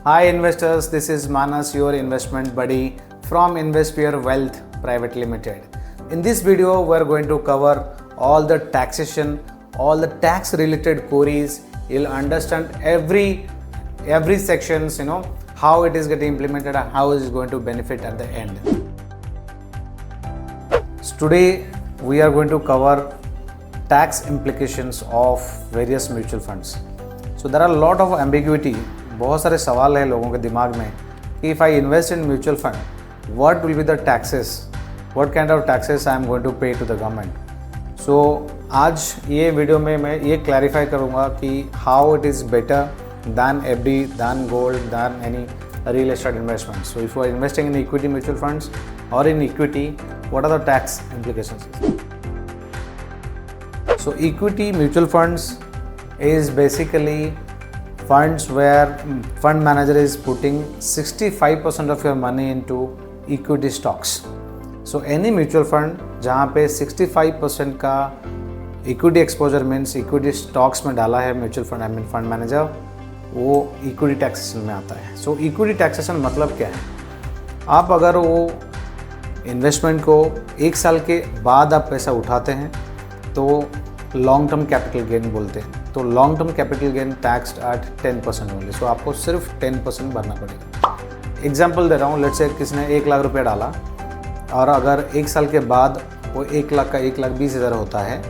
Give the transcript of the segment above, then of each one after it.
Hi investors, this is Manas, your investment buddy from InvestPure Wealth Private Limited. In this video, we are going to cover all the taxation, all the tax related queries. You'll understand every sections, how it is getting implemented and how it is going to benefit at the end. So today, we are going to cover tax implications of various mutual funds. So there are a lot of ambiguity. बहुत सारे सवाल है लोगों के दिमाग में कि if I invest in mutual fund what will be the taxes, what kind of taxes I am going to pay to the government. So आज ये वीडियो में मैं ये क्लैरिफाई करूँगा कि how it is better than FD, than gold, than any real estate investment. So if you are investing in equity mutual funds और in equity, what are the tax implications? So equity mutual funds is basically funds where fund manager is putting 65% of your money into equity stocks. So any mutual fund जहाँ पे 65% का equity exposure means equity stocks में डाला है mutual fund, I mean fund manager, वो equity taxation में आता है. So equity taxation मतलब क्या है? आप अगर वो इन्वेस्टमेंट को एक साल के बाद आप पैसा उठाते हैं तो लॉन्ग टर्म कैपिटल गेन बोलते हैं. तो long term capital gain taxed at 10% only. So आपको सिर्फ 10% भरना पड़ेगा. एग्जांपल दे रहा हूँ, लेट्स से किसी ने 1 लाख रुपये डाला और अगर एक साल के बाद वो 1 लाख का 1,20,000 होता है,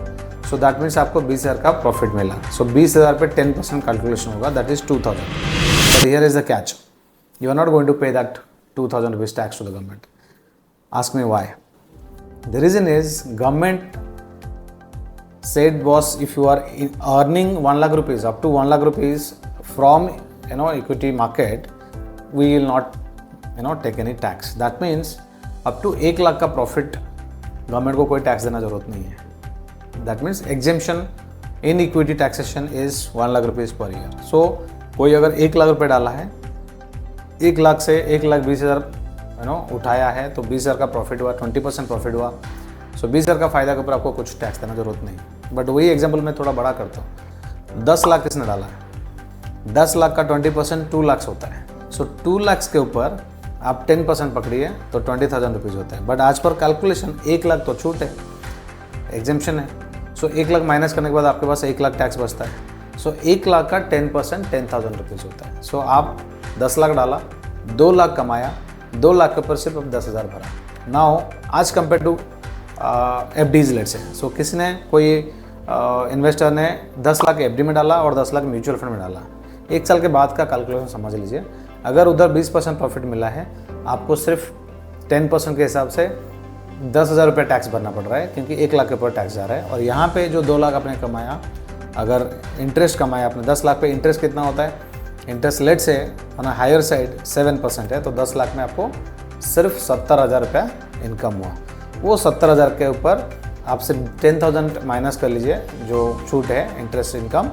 सो दैट मीन्स आपको 20,000 का प्रॉफिट मिला. सो 20,000 पे 10% कैलकुलेशन होगा, that is 2,000. But here is the catch, you are not going to pay that 2,000 rupees tax to the government. Ask me why. The reason is government said boss, if you are earning 1 lakh rupees, up to 1 lakh rupees from equity market, we will not take any tax. That means up to 1 lakh का profit government को कोई tax देना जरूरत नहीं है. That means exemption in equity taxation is 1 lakh rupees per year. So कोई अगर 1 लाख रुपये डाला है, 1 लाख से 1,20,000 उठाया है तो 20,000 का प्रॉफिट हुआ, 20% प्रॉफिट हुआ. सो 20,000 का फ़ायदा के ऊपर आपको कुछ टैक्स देना जरूरत नहीं. बट वही एग्जांपल मैं थोड़ा बड़ा करता हूँ. 10 लाख किसने डाला है, 10 लाख का 20% 2 लाख होता है. सो 2 लाख के ऊपर आप 10% पकड़िए तो 20,000 रुपीज़ होता है. बट आज पर कैलकुलेशन 1 लाख तो छूट है, एग्जेम्पशन है. सो 1 लाख माइनस करने के बाद आपके पास 1 लाख टैक्स बचता है. सो 1 लाख का 10% 10,000 रुपीज़ होता है. सो आप 10 लाख डाला, 2 लाख कमाया, 2 लाख के ऊपर सिर्फ अब 10,000 भरा. नाउ आज compare to FDs let's say. सो किसी ने कोई इन्वेस्टर ने 10 लाख एफडी में डाला और 10 लाख म्यूचुअल फंड में डाला. 1 साल के बाद का कैलकुलेशन समझ लीजिए. अगर उधर 20% प्रॉफिट मिला है, आपको सिर्फ 10% के हिसाब से 10,000 रुपये टैक्स भरना पड़ रहा है क्योंकि 1 लाख के ऊपर टैक्स जा रहा है. और यहाँ पे जो 2 लाख आपने कमाया, अगर इंटरेस्ट कमाया आपने 10 लाख पे, इंटरेस्ट कितना होता है? इंटरेस्ट लेट से ऑन हायर साइड 7% है, तो 10 लाख में आपको सिर्फ 70,000 रुपया इनकम हुआ. वो 70,000 के ऊपर आपसे 10,000 माइनस कर लीजिए जो छूट है इंटरेस्ट इनकम,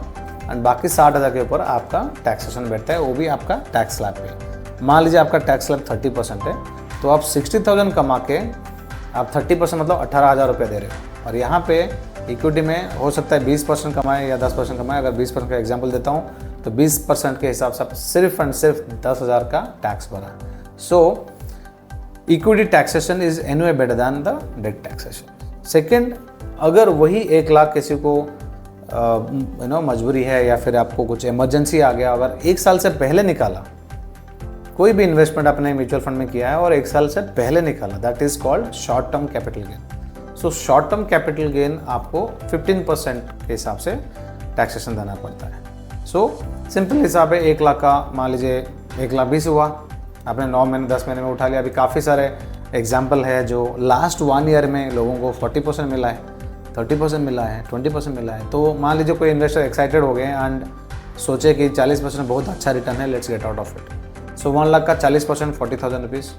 एंड बाकी 60,000 के ऊपर आपका टैक्सेशन बैठता है, वो भी आपका टैक्स स्लैब पे. मान लीजिए आपका टैक्स स्लैब 30% है, तो आप 60,000 कमा के आप 30% मतलब 18,000 रुपये दे रहे हो. और यहाँ पे इक्विटी में हो सकता है 20% कमाए या 10% कमाए. अगर 20% का एग्जाम्पल देता हूँ तो 20% के हिसाब से आप सिर्फ एंड सिर्फ 10,000 का टैक्स भरा. So equity taxation is anyway better than the debt taxation. Second, अगर वही 1 लाख किसी को मजबूरी है या फिर आपको कुछ इमरजेंसी आ गया, अगर 1 साल से पहले निकाला, कोई भी इन्वेस्टमेंट आपने म्यूचुअल फंड में किया है और 1 साल से पहले निकाला, that is called short term capital gain. So short term capital gain आपको 15% के हिसाब से टैक्सेशन देना पड़ता है. सो सिंपल हिसाब है, 1 लाख का मान लीजिए 1,20,000 हुआ, आपने 9 महीने 10 महीने में उठा लिया. अभी काफ़ी सारे एग्जाम्पल है जो लास्ट 1 ईयर में लोगों को 40% मिला है, 30% मिला है, 20% मिला है. तो मान लीजिए कोई इन्वेस्टर एक्साइटेड हो गए एंड सोचे कि 40% बहुत अच्छा रिटर्न है, let's get out of it. So 1 lakh का 40% 40,000 रुपीज़,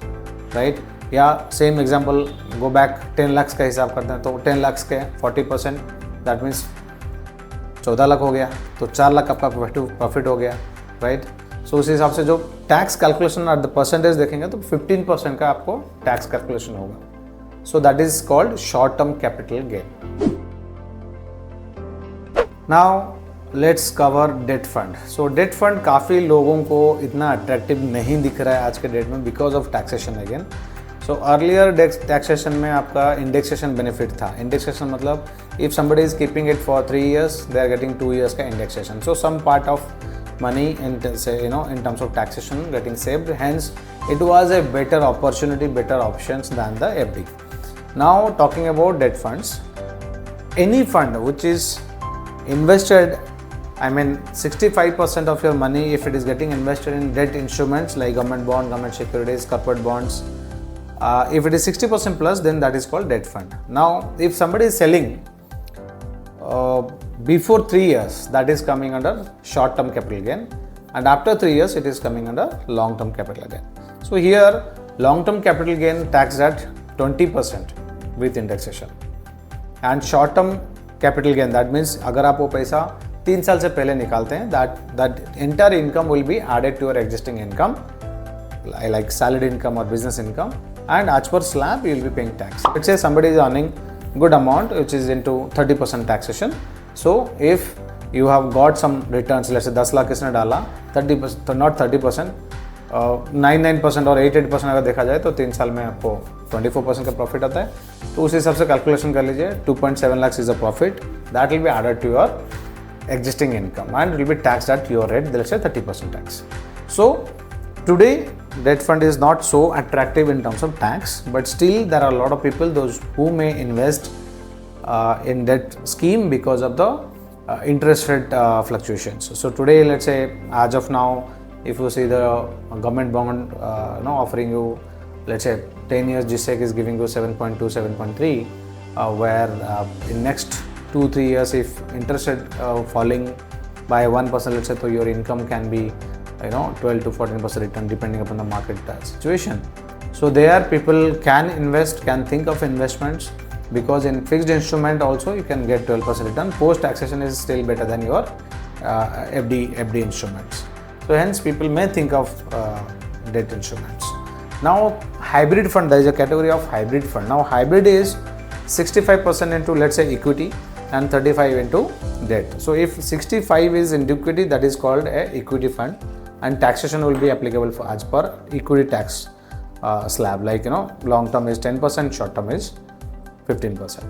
राइट. या same example go back 10 lakh का हिसाब करते हैं, तो 10 लाख के 40% दैट मीन्स 14 लाख हो गया, तो 4 लाख आपका प्रॉफिट हो गया, राइट. सो उस हिसाब से जो tax calculation at the percentage देखेंगे तो 15% का आपको टैक्स कैलकुलेशन होगा. So that is called short term capital gain. Now let's cover debt fund. So debt fund काफ़ी लोगों को इतना अट्रैक्टिव नहीं दिख रहा है आज के डेट में because of taxation again. So earlier taxation में आपका इंडेक्सेशन बेनिफिट था. इंडेक्सेशन मतलब if somebody is keeping it for 3 years they are getting 2 years का indexation. So some part of money in terms of taxation getting saved, hence it was a better opportunity, better options than the FD. Now talking about debt funds, any fund which is invested, I mean 65% of your money if it is getting invested in debt instruments like government bond, government securities, corporate bonds, if it is 60% plus, then that is called debt fund. Now if somebody is selling before 3 years, that is coming under short term capital gain, and after 3 years it is coming under long term capital gain. So here long term capital gain taxed at 20% with indexation, and short term capital gain, that means अगर आप वो पैसा 3 साल से पहले निकालते हैं, that entire income will be added to your existing income like salary income or business income, and as per slab you will be paying tax. Let's say somebody is earning good amount which is into 30% taxation. So if you have got some returns, let's say 10 lakh किसने डाला, 30%, not 30%, 99% और 88% अगर देखा जाए तो 3 साल में आपको 24% का प्रॉफिट आता है. तो उस हिसाब से कैलकुलेशन कर लीजिए. 2.7 lakhs is a profit that will be added to your existing income and will be taxed at your rate, let's say 30% tax. So today debt fund is not so attractive in terms of tax, but still there are a lot of people those who may invest in that scheme because of the interest rate fluctuations. So today, let's say as of now, if you see the government bond offering you, let's say 10 years GSEC is giving you 7.2, 7.3, where in next 2-3 years if interest rate falling by 1%, let's say, so your income can be 12 to 14% return depending upon the market situation. So there people can invest, can think of investments, because in fixed instrument also you can get 12% return. Post taxation is still better than your FD instruments. So hence people may think of debt instruments. Now hybrid fund, there is a category of hybrid fund. Now hybrid is 65% into, let's say, equity and 35 into debt. So if 65 is in equity, that is called a equity fund, and taxation will be applicable for as per equity tax slab, like long term is 10%, short term is 15%.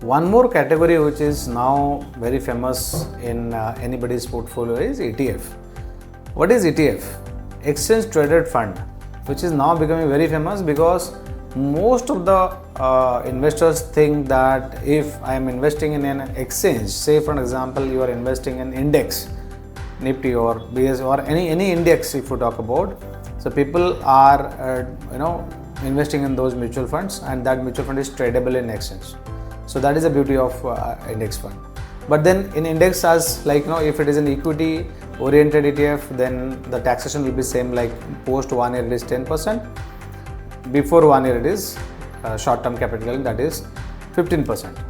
One more category which is now very famous in anybody's portfolio is ETF. What is ETF? Exchange traded fund, which is now becoming very famous because most of the investors think that if I am investing in an exchange, say for example you are investing in index, Nifty or BS or any index if you talk about, so people are investing in those mutual funds, and that mutual fund is tradable in exchange. So that is the beauty of index fund. But then in index, as like if it is an equity oriented ETF, then the taxation will be same, like post 1 year it is 10%, before 1 year it is short term capital gain, that is 15%.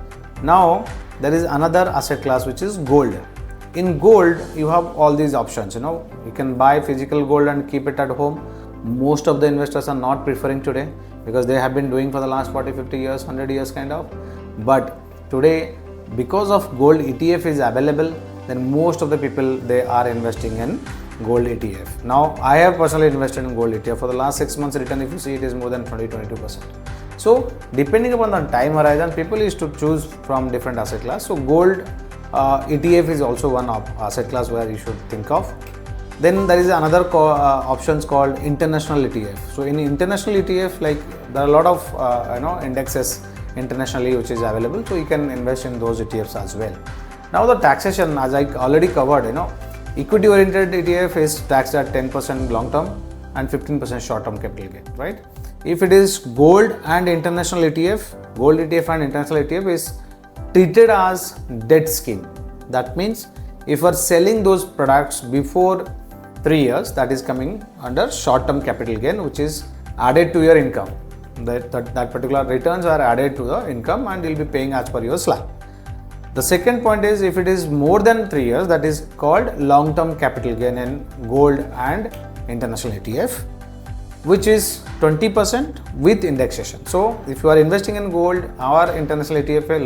Now there is another asset class which is gold. In gold you have all these options. You can buy physical gold and keep it at home. Most of the investors are not preferring today because they have been doing for the last 40-50 years, 100 years kind of. But today, because of gold ETF is available, then most of the people, they are investing in gold ETF. Now I have personally invested in gold ETF. For the last 6 months return, if you see, it is more than 20-22%. So depending upon the time horizon, people used to choose from different asset class. So gold ETF is also one asset class where you should think of. Then there is another options called international ETF. So in international ETF, like there are a lot of indexes internationally which is available, so you can invest in those ETFs as well. Now the taxation, as I already covered, equity oriented ETF is taxed at 10% long term and 15% short term capital gain, right? If it is gold and international ETF, gold ETF and international ETF is treated as debt scheme. That means if you are selling those products before 3 years, that is coming under short term capital gain, which is added to your income. That particular returns are added to the income and you will be paying as per your slab. The second point is, if it is more than 3 years, that is called long term capital gain in gold and international ETF, which is 20% with indexation. So if you are investing in gold or international ETF,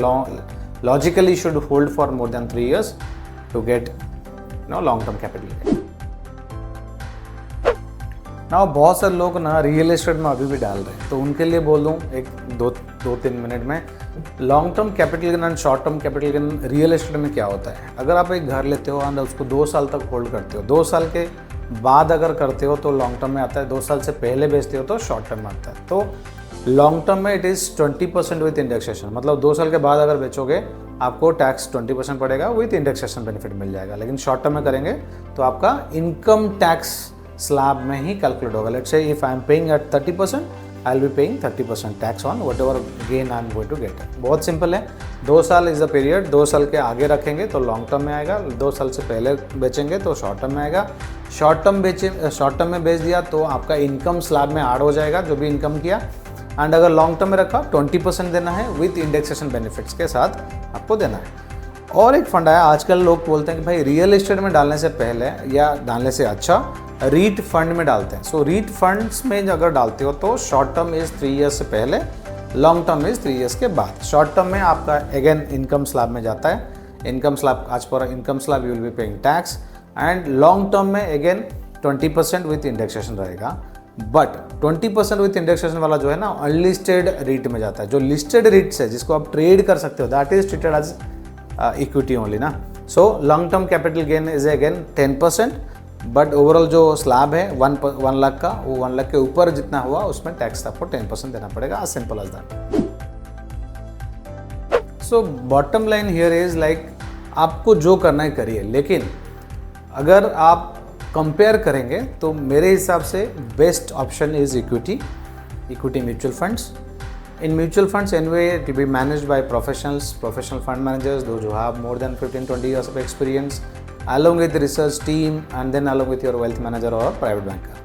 logically should hold for more than 3 years to get long term capital gain. Now बहुत सारे लोग ना real estate में अभी भी डाल रहे हैं, तो उनके लिए बोल दूँ एक दो तीन मिनट में long term capital gain and short term capital gain real estate में क्या होता है। अगर आप एक घर लेते हो एंड उसको 2 साल तक होल्ड करते हो, 2 साल के बाद अगर करते हो तो लॉन्ग टर्म में आता है, 2 साल से पहले बेचते हो तो शॉर्ट टर्म में आता है। तो लॉन्ग टर्म में इट इज़ 20% विथ इंडेक्सेशन, मतलब 2 साल के बाद अगर बेचोगे आपको टैक्स 20% पड़ेगा, विथ इंडेक्सेशन बेनिफिट मिल जाएगा। लेकिन शॉर्ट टर्म में करेंगे तो आपका इनकम टैक्स स्लैब में ही कैलकुलेट होगा। Let's say if I am paying at 30%, I will be paying 30% tax on whatever gain I am going to get. बहुत सिंपल है, 2 साल इज द पीरियड, 2 साल के आगे रखेंगे तो लॉन्ग टर्म में आएगा, 2 साल से पहले बेचेंगे तो शॉर्ट टर्म में आएगा। शॉर्ट टर्म में बेच दिया तो आपका इनकम स्लैब में ऐड हो जाएगा जो भी इनकम किया। एंड अगर लॉन्ग टर्म में रखा 20% देना है विथ इंडेक्सेशन बेनिफिट्स के साथ आपको देना है। और एक फंड है, आजकल लोग बोलते हैं कि भाई रियल एस्टेट में डालने से पहले या डालने से अच्छा रीट फंड में डालते हैं। सो रीट फंड्स में अगर डालते हो तो शॉर्ट टर्म इज़ 3 ईयर्स से पहले, लॉन्ग टर्म इज़ 3 ईयर्स के बाद। शॉर्ट टर्म में आपका अगेन इनकम स्लैब में जाता है, इनकम स्लैब आज पर income slab you will be paying tax. And long term में अगेन 20% विथ इंडेक्सेशन रहेगा। बट 20% विथ इंडेक्सेशन वाला जो है ना अनलिस्टेड रीट में जाता है। जो लिस्टेड रीट्स है जिसको आप ट्रेड कर सकते हो that is treated as equity only ना। So long term capital gain is again 10%, but overall जो स्लैब है 1 लाख का, वो 1 लाख के ऊपर जितना हुआ उसमें टैक्स आपको 10% देना पड़ेगा। as simple as that. So bottom line here is like आपको जो करना है करिए, लेकिन अगर आप कंपेयर करेंगे तो मेरे हिसाब से best option is equity mutual funds. In mutual funds anyway it will be managed by professional fund managers, those who have more than 15-20 years of experience, along with the research team and then along with your wealth manager or private banker.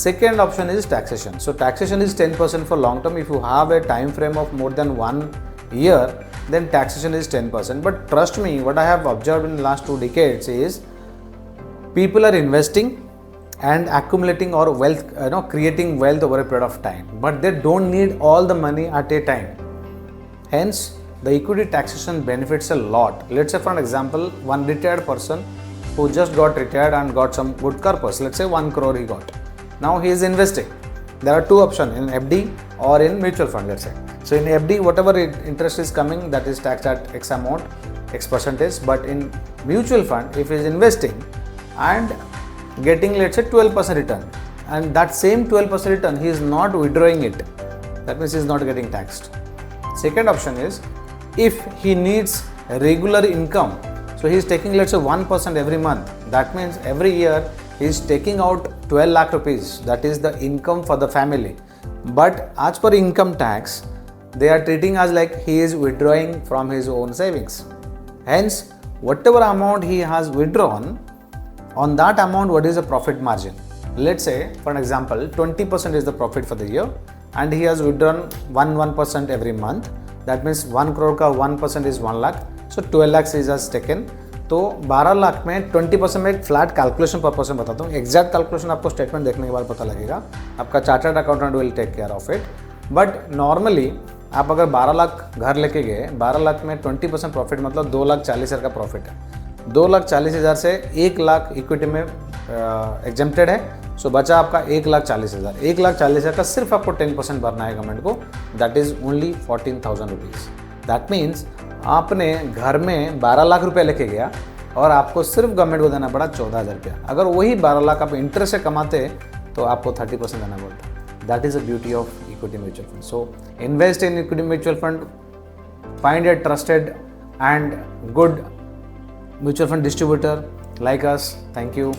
Second option is taxation. So taxation is 10% for long term. If you have a time frame of more than 1 year, then taxation is 10%. But trust me, what I have observed in the last 2 decades is people are investing and accumulating or wealth, creating wealth over a period of time, but they don't need all the money at a time. Hence the equity taxation benefits a lot. Let's say for an example, one retired person who just got retired and got some good purpose, let's say 1 crore he got. Now he is investing. There are 2 options, in FD or in mutual fund, let's say. So in FD whatever interest is coming, that is taxed at X amount, X percentage. But in mutual fund if he is investing and getting let's say 12% return, and that same 12% return he is not withdrawing it, that means he is not getting taxed. Second option is if he needs regular income, so he is taking let's say 1% every month, that means every year he is taking out 12 lakh rupees, that is the income for the family. But as per income tax they are treating as like he is withdrawing from his own savings. Hence whatever amount he has withdrawn, on that amount what is the profit margin? Let's say for an example 20% is the profit for the year and he has withdrawn 1% every month, that means 1 crore का 1% is 1 lakh, so 12 lakhs is has taken. तो 12 लाख में 20% में एक flat calculation purpose में बताता हूँ, exact calculation आपको statement देखने के बाद पता लगेगा, आपका chartered accountant will take care of it. But normally आप अगर 12 लाख घर लेके गए, 12 लाख में 20% प्रॉफिट मतलब 2,40,000 का प्रॉफिट है। 2,40,000 से 1 लाख इक्विटी में एग्जेम्प्टेड है, सो बचा आपका 1,40,000। 1,40,000 का सिर्फ आपको 10% भरना है गवर्नमेंट को, that is only 14,000 rupees. That means आपने घर में 12 लाख रुपये लेके गया और आपको सिर्फ गवर्नमेंट को देना पड़ा 14,000 रुपया। अगर वही 12 लाख आप इंटरेस्ट से कमाते तो आपको 30% देना पड़ता। That is the beauty of equity mutual fund. So invest in equity mutual fund, find A trusted and good mutual fund distributor like us. Thank you.